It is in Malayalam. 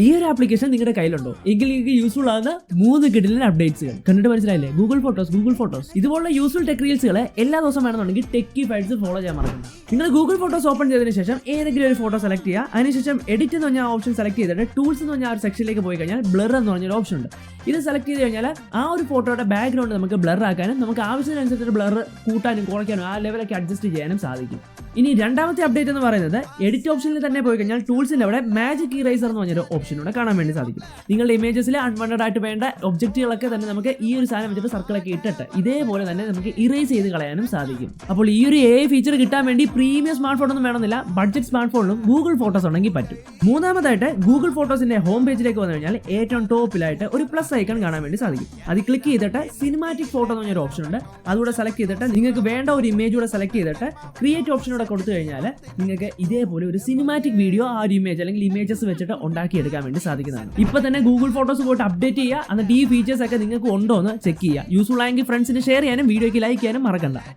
ഈ ഒരു ആപ്ലിക്കേഷൻ നിങ്ങളുടെ കയ്യിലുണ്ടോ എങ്കിൽ നിങ്ങൾക്ക് യൂസ്ഫുൾ ആകുന്ന 3 കിടിലൻ അപ്ഡേറ്റ്സുകൾ കണ്ടിട്ട് മനസ്സിലായില്ലേ? ഗൂഗിൾ ഫോട്ടോസ് ഇതുപോലുള്ള യൂസ്ഫുൾ ടെക് റീൽസുകൾ എല്ലാ ദിവസവും വേണമെന്നുണ്ടെങ്കിൽ ടെക്കി ഫൈൽസ് ഫോളോ ചെയ്യാൻ മറക്കണ്ട. നിങ്ങൾ ഗൂഗിൾ ഫോട്ടോസ് ഓപ്പൺ ചെയ്തതിനു ശേഷം ഏതെങ്കിലും ഒരു ഫോട്ടോ സെലക്ട് ചെയ്യുക. അതിനുശേഷം എഡിറ്റ് എന്ന് പറഞ്ഞ ഓപ്ഷൻ സെലക്ട് ചെയ്തിട്ട് ടൂൾസ് എന്ന് പറഞ്ഞ ആ ഒരു സെക്ഷനിലേക്ക് പോയി കഴിഞ്ഞാൽ ബ്ലർ എന്ന് പറഞ്ഞൊരു ഓപ്ഷൻ ഉണ്ട്. ഇത് സെലക്ട് ചെയ്ത് കഴിഞ്ഞാൽ ആ ഒരു ഫോട്ടോയുടെ ബാക്ക്ഗ്രൗണ്ട് നമുക്ക് ബ്ലർ ആക്കാനും നമുക്ക് ആവശ്യത്തിനനുസരിച്ച് ബ്ലർ കൂട്ടാനും കുറയ്ക്കാനും ആ ലെവലൊക്കെ അഡ്ജസ്റ്റ് ചെയ്യാനും സാധിക്കും. ഇനി രണ്ടാമത്തെ അപ്ഡേറ്റ് എന്ന് പറയുന്നത് എഡിറ്റ് ഓപ്ഷനിൽ തന്നെ പോയി കഴിഞ്ഞാൽ ടൂൾസിന്റെ അവിടെ മാജിക് ഇറേസർ എന്ന് പറഞ്ഞൊരു ഓപ്ഷനോടെ കാണാൻ വേണ്ടി സാധിക്കും. നിങ്ങളുടെ ഇമേജസിൽ അൺവാണ്ടഡ് ആയിട്ട് വേണ്ട ഒബ്ജക്റ്റുകളൊക്കെ തന്നെ നമുക്ക് ഈ ഒരു സാധനം വെച്ചിട്ട് സർക്കിളൊക്കെ ഇട്ടിട്ട് ഇതേപോലെ തന്നെ നമുക്ക് ഇറേസ് ചെയ്ത് കളയാനും സാധിക്കും. അപ്പോൾ ഈ ഒരു AI ഫീച്ചർ കിട്ടാൻ വേണ്ടി പ്രീമിയം സ്മാർട്ട് ഫോൺ ഒന്നും വേണമെന്നില്ല, ബഡ്ജറ്റ് സ്മാർട്ട് ഫോണിലും ഗൂഗിൾ ഫോട്ടോസ് ഉണ്ടെങ്കിൽ പറ്റും. മൂന്നാമതായിട്ട് ഗൂഗിൾ ഫോട്ടോസിന്റെ ഹോം പേജിലേക്ക് വന്നു കഴിഞ്ഞാൽ ഏറ്റവും ടോപ്പിലായിട്ട് ഒരു പ്ലസ് ഐക്കൺ കാണാൻ വേണ്ടി സാധിക്കും. അത് ക്ലിക്ക് ചെയ്തിട്ട് സിനിമാറ്റിക് ഫോട്ടോ എന്ന് പറഞ്ഞൊരു ഓപ്ഷൻ ഉണ്ട്. അതുകൂടെ സെലക്ട് ചെയ്തിട്ട് നിങ്ങൾക്ക് വേണ്ട ഒരു ഇമേജ് കൂടെ സെലക്ട് ചെയ്തിട്ട് ക്രിയേറ്റ് ഓപ്ഷനോടെ കൊടുത്തു കഴിഞ്ഞാൽ നിങ്ങൾക്ക് ഇതേപോലെ ഒരു സിനിമാറ്റിക് വീഡിയോ ആ ഒരു ഇമേജ് അല്ലെങ്കിൽ ഇമേജസ് വെച്ചിട്ട് ഉണ്ടാക്കിയെടുക്കാൻ വേണ്ടി സാധിക്കുന്നതാണ്. ഇപ്പൊ തന്നെ ഗൂഗിൾ ഫോട്ടോസ് പോയിട്ട് അപ്ഡേറ്റ് ചെയ്യുക. എന്നിട്ട് ഈ ഫീച്ചേഴ്സ് ഒക്കെ നിങ്ങൾക്ക് ഉണ്ടോ എന്ന് ചെക്ക് ചെയ്യുക. യൂസ്ഫുൾ ആയെങ്കിൽ ഫ്രണ്ട്സിന് ഷെയർ ചെയ്യാനും വീഡിയോയ്ക്ക് ലൈക്ക് ചെയ്യാനും മറക്കണ്ട.